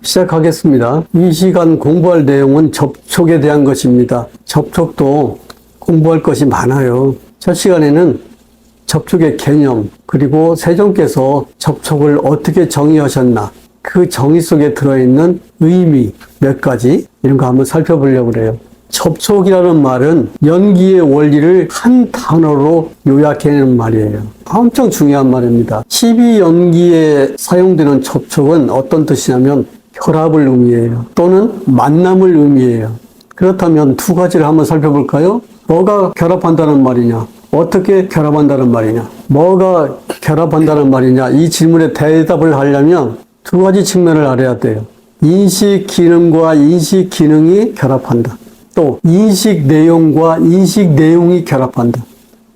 시작하겠습니다. 이 시간 공부할 내용은 접촉에 대한 것입니다. 접촉도 공부할 것이 많아요. 첫 시간에는 접촉의 개념, 그리고 세종께서 접촉을 어떻게 정의하셨나, 그 정의 속에 들어있는 의미 몇 가지, 이런 거 한번 살펴보려고 그래요. 접촉이라는 말은 연기의 원리를 한 단어로 요약해내는 말이에요. 엄청 중요한 말입니다. 12연기에 사용되는 접촉은 어떤 뜻이냐면 결합을 의미해요. 또는 만남을 의미해요. 그렇다면 두 가지를 한번 살펴볼까요? 뭐가 결합한다는 말이냐? 어떻게 결합한다는 말이냐? 뭐가 결합한다는 말이냐? 이 질문에 대답을 하려면 두 가지 측면을 알아야 돼요. 인식 기능과 인식 기능이 결합한다. 또 인식 내용과 인식 내용이 결합한다.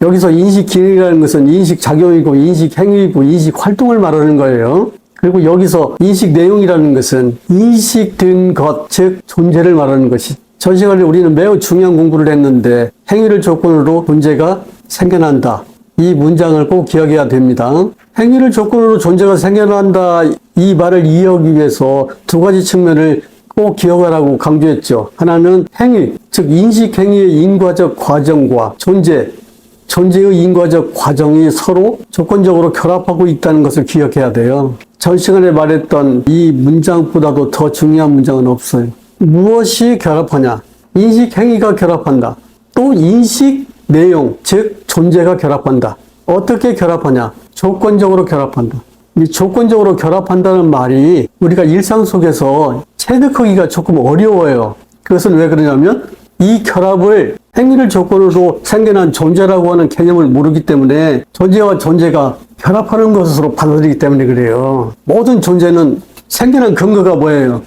여기서 인식 기능이라는 것은 인식 작용이고 인식 행위이고 인식 활동을 말하는 거예요. 그리고 여기서 인식 내용이라는 것은 인식된 것, 즉 존재를 말하는 것이. 전 시간에 우리는 매우 중요한 공부를 했는데 행위를 조건으로 존재가 생겨난다. 이 문장을 꼭 기억해야 됩니다. 행위를 조건으로 존재가 생겨난다. 이 말을 이해하기 위해서 두 가지 측면을 꼭 기억하라고 강조했죠. 하나는 행위, 즉 인식 행위의 인과적 과정과 존재의 인과적 과정이 서로 조건적으로 결합하고 있다는 것을 기억해야 돼요. 전 시간에 말했던 이 문장보다도 더 중요한 문장은 없어요. 무엇이 결합하냐? 인식 행위가 결합한다. 또 인식 내용, 즉 존재가 결합한다. 어떻게 결합하냐? 조건적으로 결합한다. 이 조건적으로 결합한다는 말이 우리가 일상 속에서 체득하기가 조금 어려워요. 그것은 왜 그러냐면 이 결합을 행위를 조건으로 생겨난 존재라고 하는 개념을 모르기 때문에 존재와 존재가 결합하는 것으로 받아들이기 때문에 그래요. 모든 존재는 생겨난 근거가 뭐예요?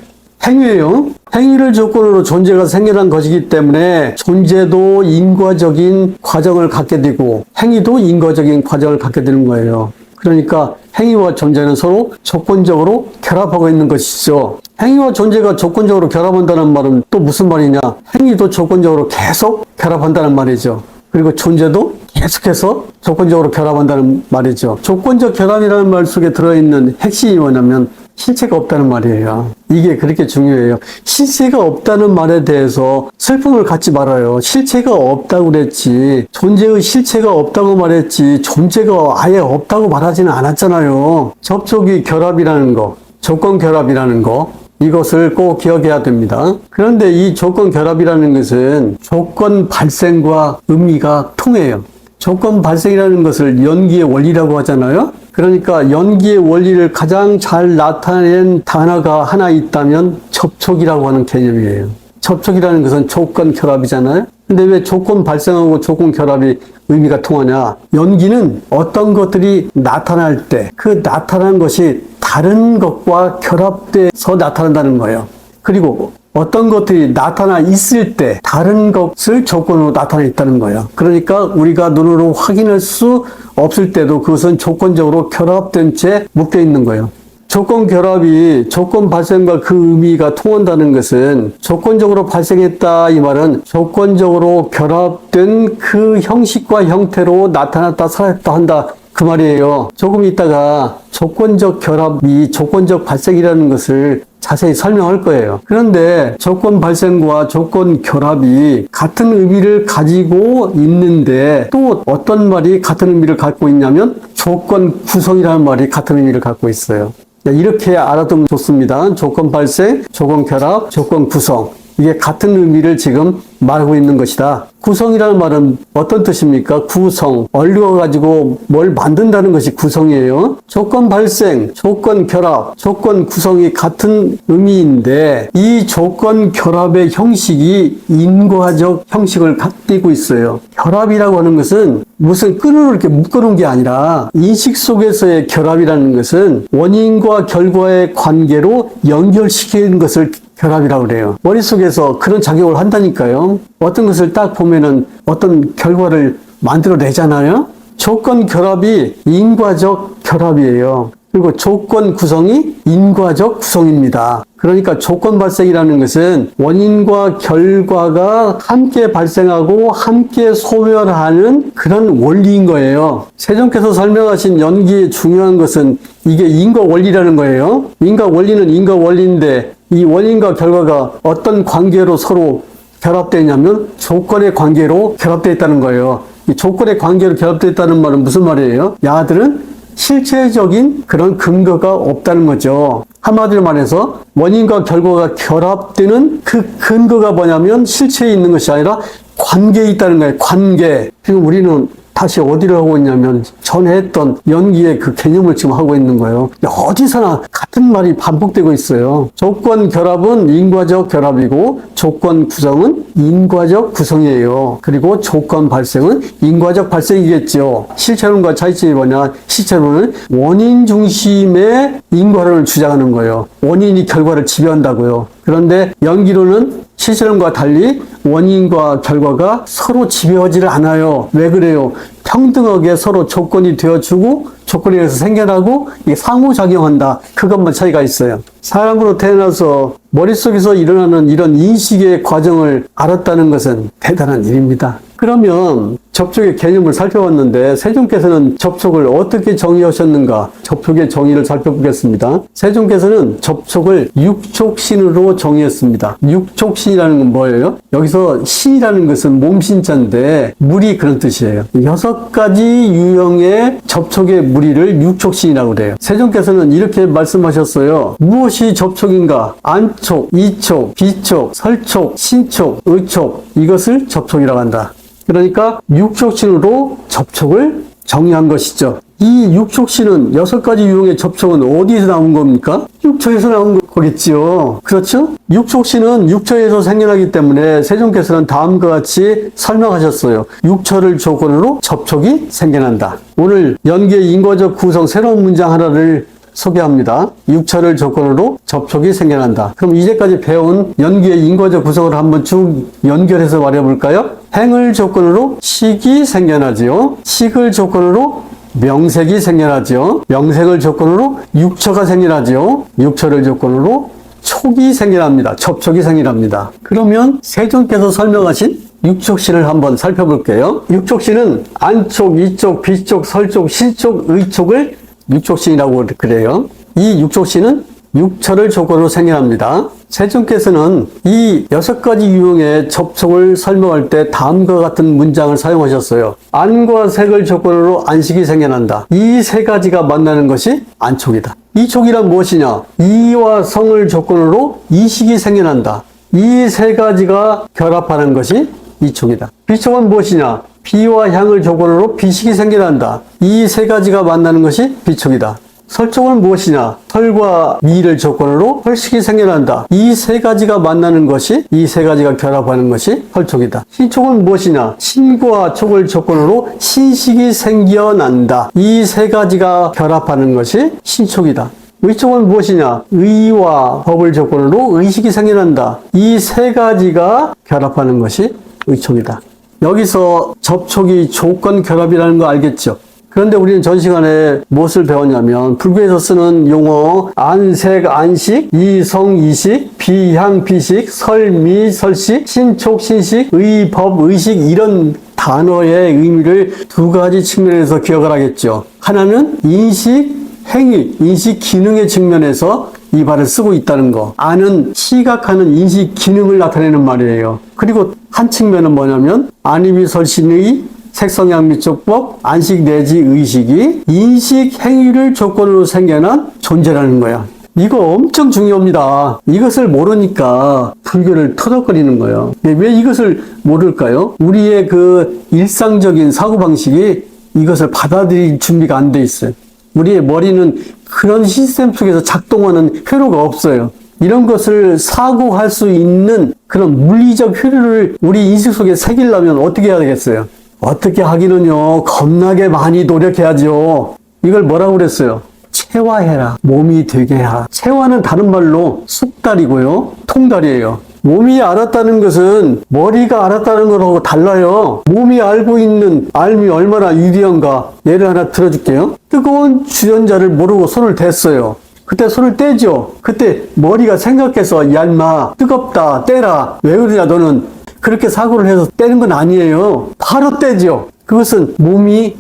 행위예요. 행위를 조건으로 존재가 생겨난 것이기 때문에 존재도 인과적인 과정을 갖게 되고 행위도 인과적인 과정을 갖게 되는 거예요. 그러니까 행위와 존재는 서로 조건적으로 결합하고 있는 것이죠. 행위와 존재가 조건적으로 결합한다는 말은 또 무슨 말이냐? 행위도 조건적으로 계속 결합한다는 말이죠. 그리고 존재도 계속해서 조건적으로 결합한다는 말이죠. 조건적 결합이라는 말 속에 들어있는 핵심이 뭐냐면 실체가 없다는 말이에요. 이게 그렇게 중요해요. 실체가 없다는 말에 대해서 슬픔을 갖지 말아요. 실체가 없다고 그랬지, 존재의 실체가 없다고 말했지, 존재가 아예 없다고 말하지는 않았잖아요. 접촉이 결합이라는 거, 조건 결합이라는 거, 이것을 꼭 기억해야 됩니다. 그런데 이 조건 결합이라는 것은 조건 발생과 의미가 통해요. 조건 발생이라는 것을 연기의 원리라고 하잖아요. 그러니까 연기의 원리를 가장 잘 나타낸 단어가 하나 있다면 접촉이라고 하는 개념이에요. 접촉이라는 것은 조건 결합이잖아요. 근데 왜 조건 발생하고 조건 결합이 의미가 통하냐? 연기는 어떤 것들이 나타날 때 그 나타난 것이 다른 것과 결합돼서 나타난다는 거예요. 그리고 어떤 것들이 나타나 있을 때 다른 것을 조건으로 나타나 있다는 거예요. 그러니까 우리가 눈으로 확인할 수 없을 때도 그것은 조건적으로 결합된 채 묶여 있는 거예요. 조건 결합이 조건 발생과 그 의미가 통한다는 것은 조건적으로 발생했다 이 말은 조건적으로 결합된 그 형식과 형태로 나타났다 사라졌다 한다 그 말이에요. 조금 있다가 조건적 결합이 조건적 발생이라는 것을 자세히 설명할 거예요. 그런데 조건 발생과 조건 결합이 같은 의미를 가지고 있는데 또 어떤 말이 같은 의미를 갖고 있냐면 조건 구성이라는 말이 같은 의미를 갖고 있어요. 이렇게 알아두면 좋습니다. 조건 발생, 조건 결합, 조건 구성. 이게 같은 의미를 지금 말하고 있는 것이다. 구성이라는 말은 어떤 뜻입니까? 구성, 얼려가지고 뭘 만든다는 것이 구성이에요. 조건 발생, 조건 결합, 조건 구성이 같은 의미인데 이 조건 결합의 형식이 인과적 형식을 갖고 있어요. 결합이라고 하는 것은 무슨 끈으로 이렇게 묶어놓은 게 아니라 인식 속에서의 결합이라는 것은 원인과 결과의 관계로 연결시키는 것을 결합이라고 그래요. 머릿속에서 그런 작용을 한다니까요. 어떤 것을 딱 보면은 어떤 결과를 만들어내잖아요. 조건 결합이 인과적 결합이에요. 그리고 조건 구성이 인과적 구성입니다. 그러니까 조건 발생이라는 것은 원인과 결과가 함께 발생하고 함께 소멸하는 그런 원리인 거예요. 세종께서 설명하신 연기의 중요한 것은 이게 인과 원리라는 거예요. 인과 원리는 인과 원리인데 이 원인과 결과가 어떤 관계로 서로 결합되어 있냐면 조건의 관계로 결합되어 있다는 거예요. 이 조건의 관계로 결합되어 있다는 말은 무슨 말이에요? 야들은 실체적인 그런 근거가 없다는 거죠. 한마디로 말해서 원인과 결과가 결합되는 그 근거가 뭐냐면 실체에 있는 것이 아니라 관계에 있다는 거예요. 관계. 지금 우리는 다시 어디를 하고 있냐면 전에 했던 연기의 그 개념을 지금 하고 있는 거예요. 어디서나 같은 말이 반복되고 있어요. 조건 결합은 인과적 결합이고 조건 구성은 인과적 구성이에요. 그리고 조건 발생은 인과적 발생이겠죠. 실체론과 차이점이 뭐냐? 실체론은 원인 중심의 인과론을 주장하는 거예요. 원인이 결과를 지배한다고요. 그런데 연기론은 실체론과 달리 원인과 결과가 서로 지배하지를 않아요. 왜 그래요? 평등하게 서로 조건이 되어주고 조건에 의해서 생겨나고 이게 상호작용한다. 그것만 차이가 있어요. 사람으로 태어나서 머릿속에서 일어나는 이런 인식의 과정을 알았다는 것은 대단한 일입니다. 그러면 접촉의 개념을 살펴봤는데 세종께서는 접촉을 어떻게 정의하셨는가? 접촉의 정의를 살펴보겠습니다. 세종께서는 접촉을 육촉신으로 정의했습니다. 육촉신이라는 건 뭐예요? 여기서 신이라는 것은 몸신자인데 무리 그런 뜻이에요. 6가지 유형의 접촉의 무리를 육촉신이라고 그래요. 세종께서는 이렇게 말씀하셨어요. 무엇이 접촉인가? 안촉, 이촉, 비촉, 설촉, 신촉, 의촉 이것을 접촉이라고 한다. 그러니까 육촉신으로 접촉을 정의한 것이죠. 이 육촉신은 6가지 유형의 접촉은 어디에서 나온 겁니까? 육처에서 나온 거겠지요. 그렇죠? 육촉신은 육처에서 생겨나기 때문에 세종께서는 다음과 같이 설명하셨어요. 육처를 조건으로 접촉이 생겨난다. 오늘 연기의 인과적 구성 새로운 문장 하나를 소개합니다. 육처를 조건으로 접촉이 생겨난다. 그럼 이제까지 배운 연기의 인과적 구성을 한번 쭉 연결해서 말해볼까요? 행을 조건으로 식이 생겨나지요. 식을 조건으로 명색이 생겨나지요. 명색을 조건으로 육처가 생겨나지요. 육처를 조건으로 촉이 생겨납니다. 접촉이 생겨납니다. 그러면 세종께서 설명하신 육촉신을 한번 살펴볼게요. 육촉신은 안촉, 이촉, 비촉, 설촉, 신촉, 의촉을 육촉신이라고 그래요. 이 육촉신은 육처를 조건으로 생겨납니다. 세종께서는 이 6가지 유형의 접촉을 설명할 때 다음과 같은 문장을 사용하셨어요. 안과 색을 조건으로 안식이 생겨난다. 이 3가지가 만나는 것이 안촉이다. 이촉이란 무엇이냐? 이와 성을 조건으로 이식이 생겨난다. 이 3가지가 결합하는 것이 이촉이다. 비촉은 무엇이냐? 비와 향을 조건으로 비식이 생겨난다. 이 3가지가 만나는 것이 비촉이다. 설촉은 무엇이냐? 설과 미를 조건으로 설식이 생겨난다. 이 3가지가 만나는 것이, 이 3가지가 결합하는 것이 설촉이다. 신촉은 무엇이냐? 신과 촉을 조건으로 신식이 생겨난다. 이 3가지가 결합하는 것이 신촉이다. 의촉은 무엇이냐? 의와 법을 조건으로 의식이 생겨난다. 이 3가지가 결합하는 것이 의촉이다. 여기서 접촉이 조건 결합이라는 거 알겠죠? 그런데 우리는 전 시간에 무엇을 배웠냐면 불교에서 쓰는 용어 안색, 안식, 이성, 이식, 비향, 비식, 설미, 설식, 신촉, 신식, 의법, 의식 이런 단어의 의미를 2가지 측면에서 기억을 하겠죠. 하나는 인식, 행위, 인식 기능의 측면에서 이 말을 쓰고 있다는 거. 안은 시각하는 인식 기능을 나타내는 말이에요. 그리고 한 측면은 뭐냐면 안입이 설신의 색성양미촉법, 안식 내지 의식이 인식 행위를 조건으로 생겨난 존재라는 거야. 이거 엄청 중요합니다. 이것을 모르니까 불교를 터덕거리는 거예요. 왜 이것을 모를까요? 우리의 그 일상적인 사고방식이 이것을 받아들일 준비가 안 돼 있어요. 우리의 머리는 그런 시스템 속에서 작동하는 회로가 없어요. 이런 것을 사고할 수 있는 그런 물리적 회로를 우리 인식 속에 새기려면 어떻게 해야 되겠어요? 어떻게 하기는요, 겁나게 많이 노력해야죠. 이걸 뭐라고 그랬어요? 체화해라. 몸이 되게 하라. 체화는 다른 말로 숙달이고요, 통달이에요. 몸이 알았다는 것은 머리가 알았다는 거하고 달라요. 몸이 알고 있는 알미 얼마나 유리한가. 예를 하나 들어줄게요. 뜨거운 주전자를 모르고 손을 댔어요. 그때 손을 떼죠. 그때 머리가 생각해서 야 인마 뜨겁다 떼라. 왜 그러냐 너는. 그렇게 사고를 해서 떼는 건 아니에요. 바로 떼죠. 그것은 몸이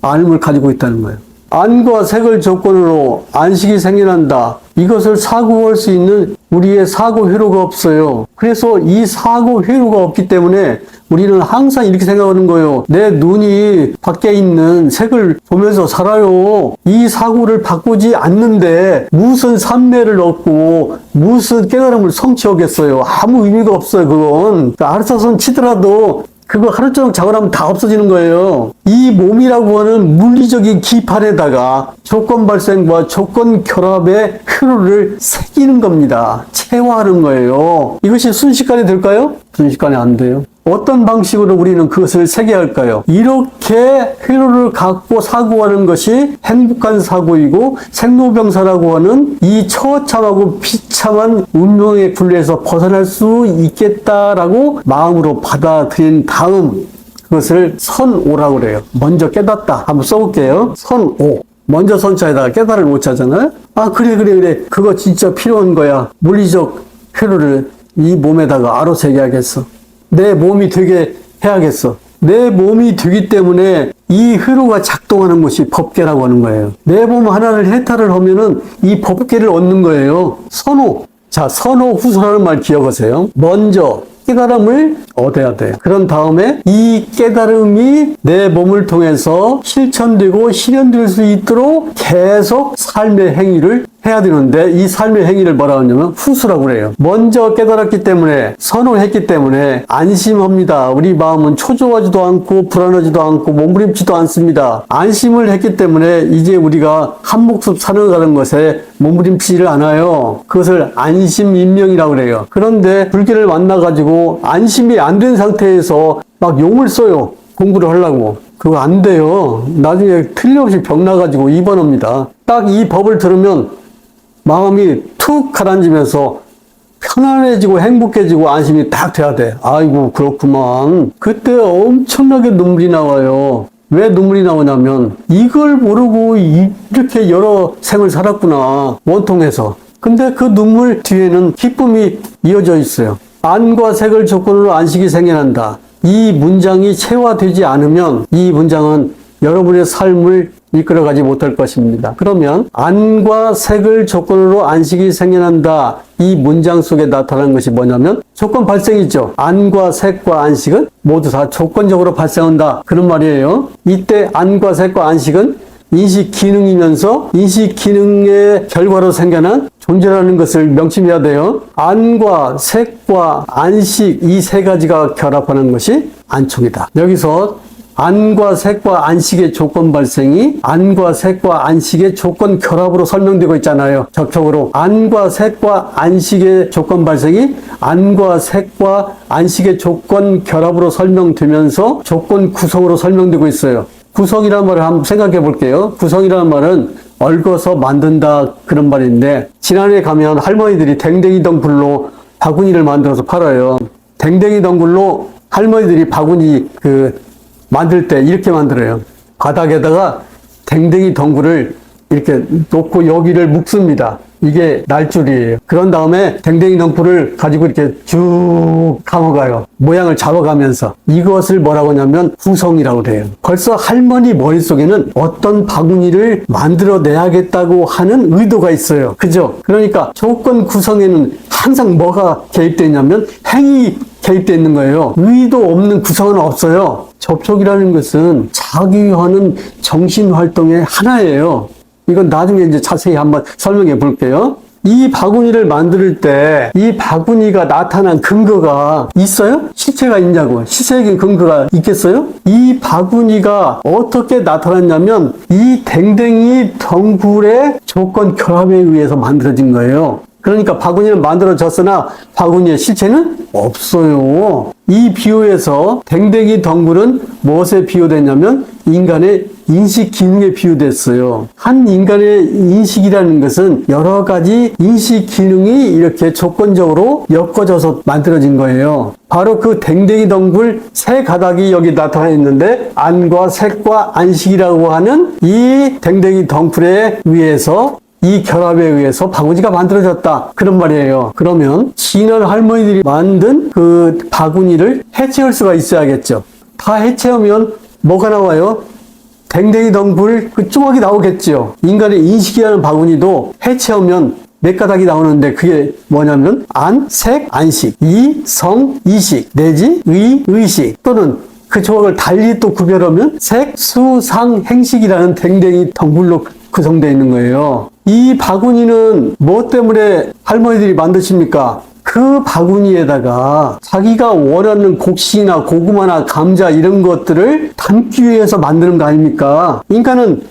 알을 가지고 있다는 거예요. 안과 색을 조건으로 안식이 생겨난다. 이것을 사고할 수 있는 우리의 사고 회로가 없어요. 그래서 이 사고 회로가 없기 때문에 우리는 항상 이렇게 생각하는 거예요. 내 눈이 밖에 있는 색을 보면서 살아요. 이 사고를 바꾸지 않는데 무슨 삼매를 얻고 무슨 깨달음을 성취하겠어요. 아무 의미가 없어요. 그건 알아서선 치더라도 그거 하루 종일 자고 나면 다 없어지는 거예요. 이 몸이라고 하는 물리적인 기판에다가 조건 발생과 조건 결합의 회로를 새기는 겁니다. 체화하는 거예요. 이것이 순식간에 될까요? 순식간에 안 돼요. 어떤 방식으로 우리는 그것을 새겨야 할까요? 이렇게 회로를 갖고 사고하는 것이 행복한 사고이고 생로병사라고 하는 이 처참하고 비참한 운명의 굴레에서 벗어날 수 있겠다라고 마음으로 받아들인 다음 그것을 선오라고 그래요. 먼저 깨닫다. 한번 써볼게요. 선오. 먼저 선자에다가 깨달을 못 하잖아요. 아 그래 그거 진짜 필요한 거야. 물리적 회로를 이 몸에다가 알아 새겨야겠어. 내 몸이 되게 해야겠어. 내 몸이 되기 때문에 이 회로가 작동하는 것이 법계라고 하는 거예요. 내 몸 하나를 해탈을 하면은 이 법계를 얻는 거예요. 선호. 자, 선호 후소라는 말 기억하세요. 먼저 깨달음을 얻어야 돼요. 그런 다음에 이 깨달음이 내 몸을 통해서 실천되고 실현될 수 있도록 계속 삶의 행위를 해야 되는데 이 삶의 행위를 뭐라고 하냐면 후수라고 그래요. 먼저 깨달았기 때문에 선호했기 때문에 안심합니다. 우리 마음은 초조하지도 않고 불안하지도 않고 몸부림치도 않습니다. 안심을 했기 때문에 이제 우리가 한 목숨 살아가는 것에 몸부림치지를 않아요. 그것을 안심인명이라고 그래요. 그런데 불교를 만나가지고 안심이 안 된 상태에서 막 용을 써요. 공부를 하려고. 그거 안 돼요. 나중에 틀림없이 병 나가지고 입원합니다. 딱 이 법을 들으면 마음이 툭 가라앉으면서 편안해지고 행복해지고 안심이 딱 돼야 돼. 아이고 그렇구만. 그때 엄청나게 눈물이 나와요. 왜 눈물이 나오냐면 이걸 모르고 이렇게 여러 생을 살았구나. 원통해서. 근데 그 눈물 뒤에는 기쁨이 이어져 있어요. 안과 색을 조건으로 안식이 생겨난다. 이 문장이 체화되지 않으면 이 문장은 여러분의 삶을 이끌어가지 못할 것입니다. 그러면 안과 색을 조건으로 안식이 생겨난다. 이 문장 속에 나타나는 것이 뭐냐면 조건 발생이죠. 안과 색과 안식은 모두 다 조건적으로 발생한다. 그런 말이에요. 이때 안과 색과 안식은 인식 기능이면서 인식 기능의 결과로 생겨난 존재라는 것을 명심해야 돼요. 안과 색과 안식 이 세 가지가 결합하는 것이 안촉이다. 여기서 안과 색과 안식의 조건 발생이 안과 색과 안식의 조건 결합으로 설명되고 있잖아요. 적극적으로 안과 색과 안식의 조건 발생이 안과 색과 안식의 조건 결합으로 설명되면서 조건 구성으로 설명되고 있어요. 구성이라는 말을 한번 생각해 볼게요. 구성이라는 말은 얽어서 만든다 그런 말인데 지난해 가면 할머니들이 댕댕이 덩굴로 바구니를 만들어서 팔아요. 댕댕이 덩굴로 할머니들이 바구니 만들 때 이렇게 만들어요. 바닥에다가 댕댕이 덩굴을 이렇게 놓고 여기를 묶습니다. 이게 날줄이에요. 그런 다음에 댕댕이 덩굴을 가지고 이렇게 쭉 감아가요. 모양을 잡아가면서. 이것을 뭐라고 하냐면 구성이라고 해요. 벌써 할머니 머릿속에는 어떤 바구니를 만들어내야겠다고 하는 의도가 있어요. 그죠? 그러니까 조건 구성에는 항상 뭐가 개입되어 있냐면 행위 개입되어 있는 거예요. 의도 없는 구성은 없어요. 접촉이라는 것은 자기하는 정신활동의 하나예요. 이건 나중에 이제 자세히 한번 설명해 볼게요. 이 바구니를 만들 때 이 바구니가 나타난 근거가 있어요? 시체가 있냐고. 시체적인 근거가 있겠어요? 이 바구니가 어떻게 나타났냐면 이 댕댕이 덩굴의 조건 결합에 의해서 만들어진 거예요. 그러니까 바구니는 만들어졌으나 바구니의 실체는 없어요. 이 비유에서 댕댕이 덩굴은 무엇에 비유되냐면 인간의 인식 기능에 비유됐어요. 한 인간의 인식이라는 것은 여러 가지 인식 기능이 이렇게 조건적으로 엮어져서 만들어진 거예요. 바로 그 댕댕이 덩굴 세 가닥이 여기 나타나 있는데 안과 색과 안식이라고 하는 이 댕댕이 덩굴에 의해서 이 결합에 의해서 바구니가 만들어졌다. 그런 말이에요. 그러면 진한 할머니들이 만든 그 바구니를 해체할 수가 있어야겠죠. 다 해체하면 뭐가 나와요? 댕댕이 덩굴 그 조각이 나오겠죠. 인간의 인식이라는 바구니도 해체하면 몇 가닥이 나오는데 그게 뭐냐면 안, 색, 안식, 이, 성, 이식, 내지 의, 의식 또는 그 조각을 달리 또 구별하면 색, 수, 상, 행식이라는 댕댕이 덩굴로 구성되어 있는 거예요. 이 바구니는 뭐 때문에 할머니들이 만드십니까? 그 바구니에다가 자기가 원하는 곡식이나 고구마나 감자 이런 것들을 담기 위해서 만드는 거 아닙니까? 인간은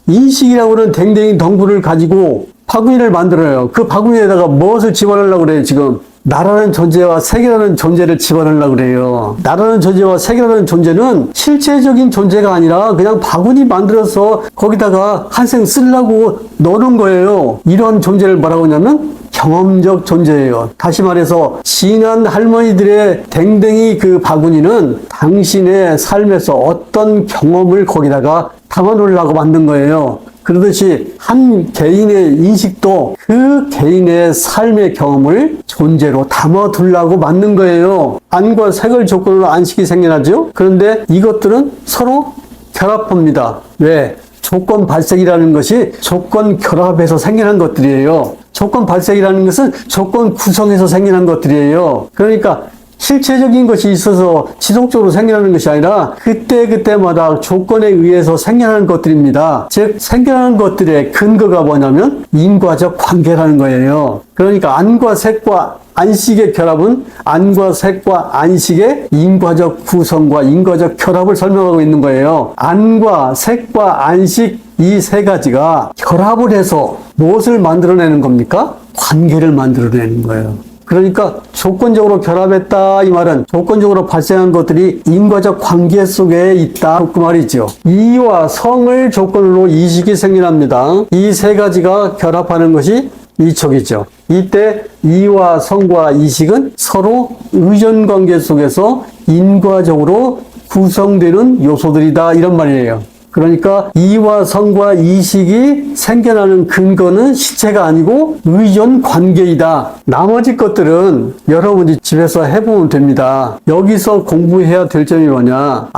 인식이라고 하는 댕댕이 덩굴을 가지고 바구니를 만들어요. 그 바구니에다가 무엇을 집어넣으려고 그래요, 지금? 나라는 존재와 세계라는 존재를 집어넣으려고 그래요. 나라는 존재와 세계라는 존재는 실체적인 존재가 아니라 그냥 바구니 만들어서 거기다가 한생 쓰려고 넣는 거예요. 이런 존재를 뭐라고 하냐면 경험적 존재예요. 다시 말해서 진한 할머니들의 댕댕이 그 바구니는 당신의 삶에서 어떤 경험을 거기다가 담아놓으려고 만든 거예요. 그러듯이 한 개인의 인식도 그 개인의 삶의 경험을 존재로 담아두려고 만든 거예요. 안과 색을 조건으로 안식이 생겨나죠. 그런데 이것들은 서로 결합합니다. 왜? 조건 발생이라는 것이 조건 결합해서 생겨난 것들이에요. 조건 발생이라는 것은 조건 구성해서 생겨난 것들이에요. 그러니까 실체적인 것이 있어서 지속적으로 생겨나는 것이 아니라 그때그때마다 조건에 의해서 생겨나는 것들입니다. 즉 생겨나는 것들의 근거가 뭐냐면 인과적 관계라는 거예요. 그러니까 안과 색과 안식의 결합은 안과 색과 안식의 인과적 구성과 인과적 결합을 설명하고 있는 거예요. 안과 색과 안식 이 세 가지가 결합을 해서 무엇을 만들어내는 겁니까? 관계를 만들어내는 거예요. 그러니까 조건적으로 결합했다 이 말은 조건적으로 발생한 것들이 인과적 관계 속에 있다 그 말이죠. 이와 성을 조건으로 이식이 생겨납니다. 이 세 가지가 결합하는 것이 이촉이죠. 이때 이와 성과 이식은 서로 의존관계 속에서 인과적으로 구성되는 요소들이다 이런 말이에요. 그러니까 이와 성과 이식이 생겨나는 근거는 실체가 아니고 의존 관계이다. 나머지 것들은 여러분이 집에서 해보면 됩니다. 여기서 공부해야 될 점이 뭐냐?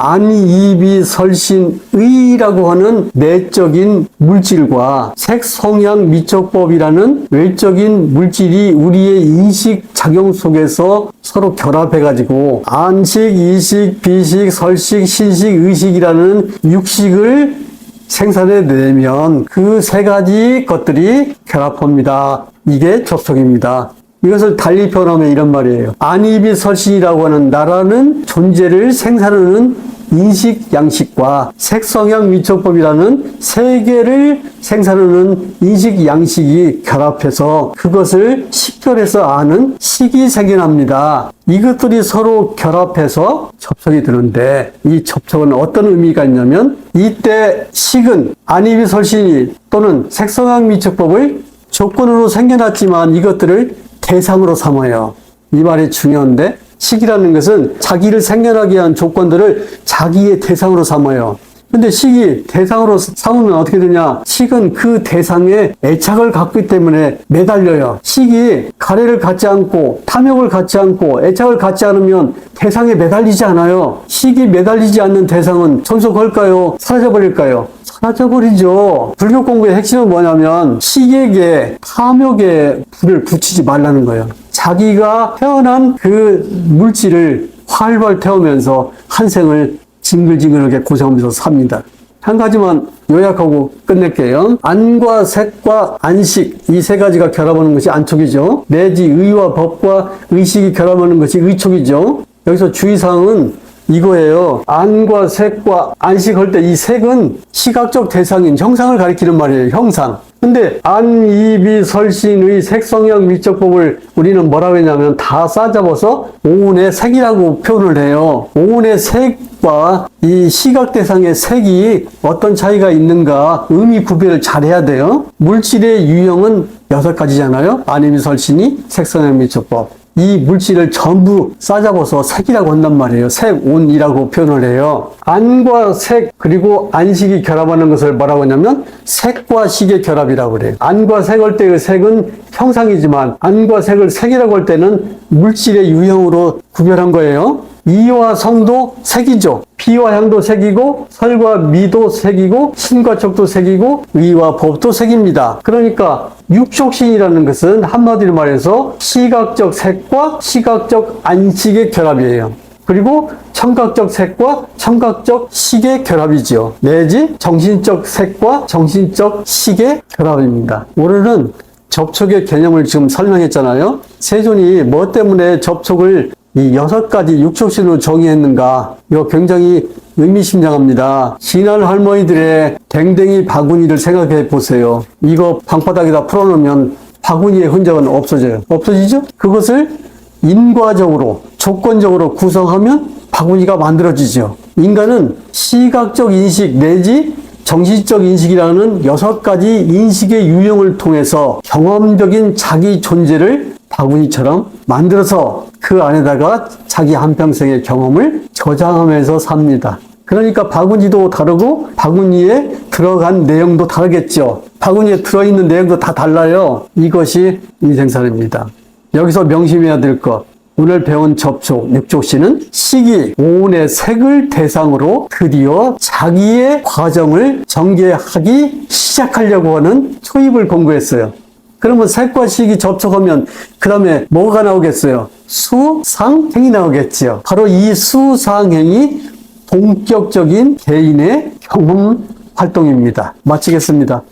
안이비설신의라고 하는 내적인 물질과 색성향 미촉법이라는 외적인 물질이 우리의 인식 작용 속에서 서로 결합해가지고 안식, 이식, 비식, 설식, 신식, 의식이라는 육식을 생산해내면 그 세 가지 것들이 결합합니다. 이게 접촉입니다. 이것을 달리 표현하면 이런 말이에요. 안이비설신이라고 하는 나라는 존재를 생산하는 인식 양식과 색성향 미촉법이라는 세계를 생산하는 인식 양식이 결합해서 그것을 식별해서 아는 식이 생겨납니다. 이것들이 서로 결합해서 접촉이 되는데 이 접촉은 어떤 의미가 있냐면 이때 식은 안이비설신이 또는 색성향 미촉법을 조건으로 생겨났지만 이것들을 대상으로 삼아요. 이 말이 중요한데 식이라는 것은 자기를 생겨나게 한 조건들을 자기의 대상으로 삼아요. 근데 식이 대상으로 삼으면 어떻게 되냐? 식은 그 대상에 애착을 갖고 있기 때문에 매달려요. 식이 가래를 갖지 않고 탐욕을 갖지 않고 애착을 갖지 않으면 대상에 매달리지 않아요. 식이 매달리지 않는 대상은 존속할까요? 사라져버릴까요? 사라져버리죠. 불교 공부의 핵심은 뭐냐면 식에게 탐욕에 불을 붙이지 말라는 거예요. 자기가 태어난 그 물질을 활발 태우면서 한 생을 징글징글하게 고생하면서 삽니다. 한 가지만 요약하고 끝낼게요. 안과 색과 안식 이 세 가지가 결합하는 것이 안촉이죠. 내지 의와 법과 의식이 결합하는 것이 의촉이죠. 여기서 주의사항은 이거예요. 안과 색과 안식할 때 이 색은 시각적 대상인 형상을 가리키는 말이에요. 형상. 근데 안이비설신의 색성향 미촉법을 우리는 뭐라고 했냐면 다 싸잡아서 오운의 색이라고 표현을 해요. 오운의 색 색과 이 시각 대상의 색이 어떤 차이가 있는가 의미 구별을 잘해야 돼요. 물질의 유형은 6가지잖아요. 아니미설신이, 색선행미초법. 이 물질을 전부 싸잡아서 색이라고 한단 말이에요. 색온이라고 표현을 해요. 안과 색 그리고 안식이 결합하는 것을 뭐라고 하냐면 색과 식의 결합이라고 그래요. 안과 색할 때의 색은 형상이지만 안과 색을 색이라고 할 때는 물질의 유형으로 구별한 거예요. 이와 성도 색이죠. 비와 향도 색이고 설과 미도 색이고 신과 촉도 색이고 의와 법도 색입니다. 그러니까 육촉신이라는 것은 한마디로 말해서 시각적 색과 시각적 안식의 결합이에요. 그리고 청각적 색과 청각적 식의 결합이죠. 내지 정신적 색과 정신적 식의 결합입니다. 오늘은 접촉의 개념을 지금 설명했잖아요. 세존이 뭐 때문에 접촉을 이 6가지 육촉신으로 정의했는가? 이거 굉장히 의미심장합니다. 지난 할머니들의 댕댕이 바구니를 생각해 보세요. 이거 방바닥에다 풀어놓으면 바구니의 흔적은 없어져요. 없어지죠? 그것을 인과적으로, 조건적으로 구성하면 바구니가 만들어지죠. 인간은 시각적 인식 내지 정신적 인식이라는 6가지 인식의 유형을 통해서 경험적인 자기 존재를 바구니처럼 만들어서 그 안에다가 자기 한평생의 경험을 저장하면서 삽니다. 그러니까 바구니도 다르고 바구니에 들어간 내용도 다르겠죠. 바구니에 들어있는 내용도 다 달라요. 이것이 인생살입니다. 여기서 명심해야 될 것. 오늘 배운 접촉, 육촉신은 시기, 오온의 색을 대상으로 드디어 자기의 과정을 전개하기 시작하려고 하는 초입을 공부했어요. 그러면 색과 식이 접촉하면 그 다음에 뭐가 나오겠어요? 수상행이 나오겠죠. 바로 이 수상행이 본격적인 개인의 경험 활동입니다. 마치겠습니다.